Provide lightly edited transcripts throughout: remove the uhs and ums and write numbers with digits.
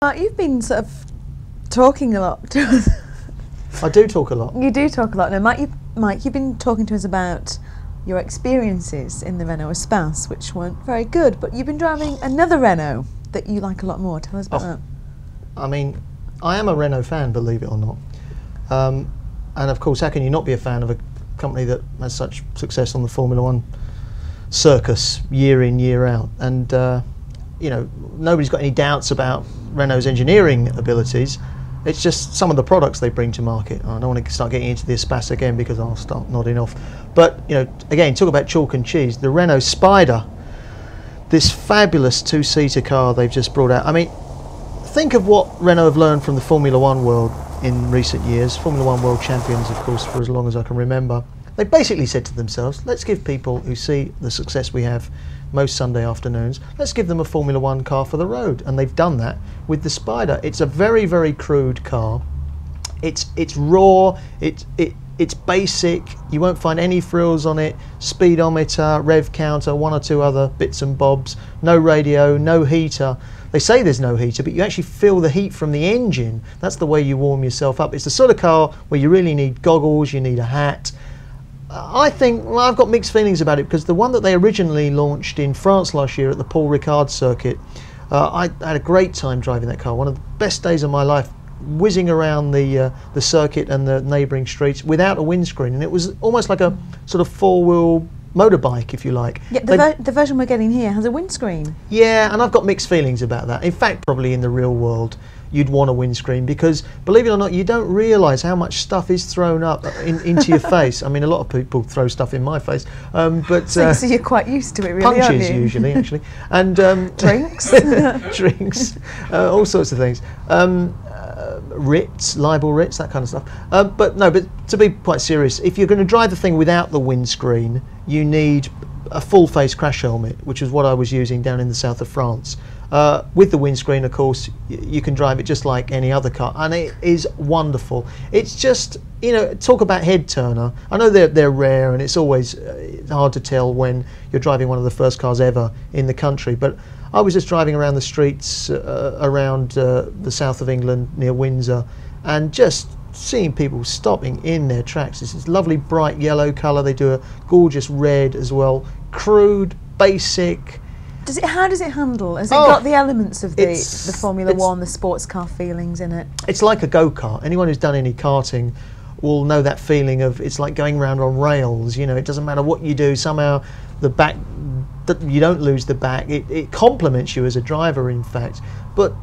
Mark, you've been sort of talking a lot to us. I do talk a lot. You do talk a lot. Now, Mike, you've been talking to us about your experiences in the Renault Spider, which weren't very good, but you've been driving another Renault that you like a lot more. Tell us about that. I mean, I am a Renault fan, believe it or not. And of course, how can you not be a fan of a company that has such success on the Formula One circus year in, year out? And you know, nobody's got any doubts about Renault's engineering abilities. It's just some of the products they bring to market. I don't want to start getting into the Spider again because I'll start nodding off. But you know, again, talk about chalk and cheese. The Renault Spider, this fabulous two-seater car they've just brought out. I mean, think of what Renault have learned from the Formula One world in recent years. Formula One world champions, of course, for as long as I can remember. They basically said to themselves, let's give people who see the success we have most Sunday afternoons, let's give them a Formula One car for the road. And they've done that with the Spider. It's a very, very crude car. It's raw, it's basic, you won't find any frills on it, speedometer, rev counter, one or two other bits and bobs, no radio, no heater. They say there's no heater, but you actually feel the heat from the engine. That's the way you warm yourself up. It's the sort of car where you really need goggles, you need a hat. I think, well, I've got mixed feelings about it because the one that they originally launched in France last year at the Paul Ricard circuit, I had a great time driving that car. One of the best days of my life, whizzing around the circuit and the neighbouring streets without a windscreen, and it was almost like a sort of four-wheel motorbike, if you like. Yeah, the version we're getting here has a windscreen. Yeah, and I've got mixed feelings about that. In fact, probably in the real world, you'd want a windscreen because, believe it or not, you don't realise how much stuff is thrown up into your face. I mean, a lot of people throw stuff in my face, but so you're quite used to it, really, punches aren't you? usually, actually, and drinks, drinks, all sorts of things. Writs, libel writs, that kind of stuff. But to be quite serious, if you're going to drive the thing without the windscreen, you need a full face crash helmet, which is what I was using down in the south of France. With the windscreen, of course, you can drive it just like any other car, and it is wonderful. It's just, you know, talk about head turner. I know they're rare, and it's always hard to tell when you're driving one of the first cars ever in the country, but I was just driving around the streets around the south of England near Windsor, and just seeing people stopping in their tracks. This is lovely bright yellow colour. They do a gorgeous red as well. Crude, basic. How does it handle? Has it got the elements of the Formula One, the sports car feelings in it? It's like a go-kart. Anyone who's done any karting will know that feeling of it's like going around on rails. You know, it doesn't matter what you do, somehow the back, you don't lose the back. It complements you as a driver, in fact. But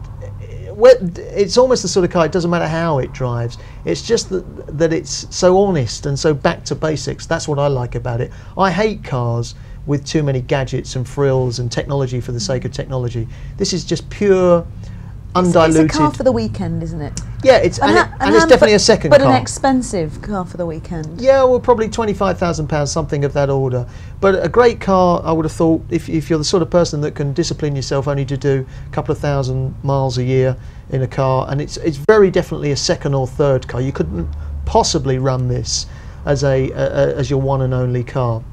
it's almost the sort of car, it doesn't matter how it drives. It's just that it's so honest and so back to basics. That's what I like about it. I hate cars with too many gadgets and frills and technology for the sake of technology. This is just pure, undiluted. It's a car for the weekend, isn't it? Yeah, it's definitely a second car. But an expensive car for the weekend. Yeah, well, probably £25,000, something of that order. But a great car, I would have thought, if you're the sort of person that can discipline yourself only to do a couple of thousand miles a year in a car, and it's very definitely a second or third car. You couldn't possibly run this as your one and only car.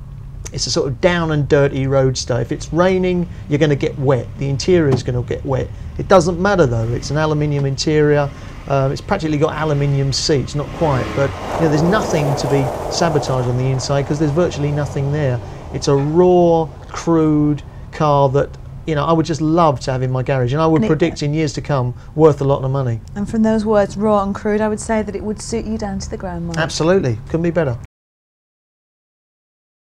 It's a sort of down and dirty roadster. If it's raining, you're going to get wet. The interior is going to get wet. It doesn't matter though. It's an aluminium interior. It's practically got aluminium seats, not quite, but you know, there's nothing to be sabotaged on the inside because there's virtually nothing there. It's a raw, crude car that, you know, I would just love to have in my garage, and I would predict in years to come worth a lot of money. And from those words, raw and crude, I would say that it would suit you down to the ground, Mark. Absolutely, couldn't be better.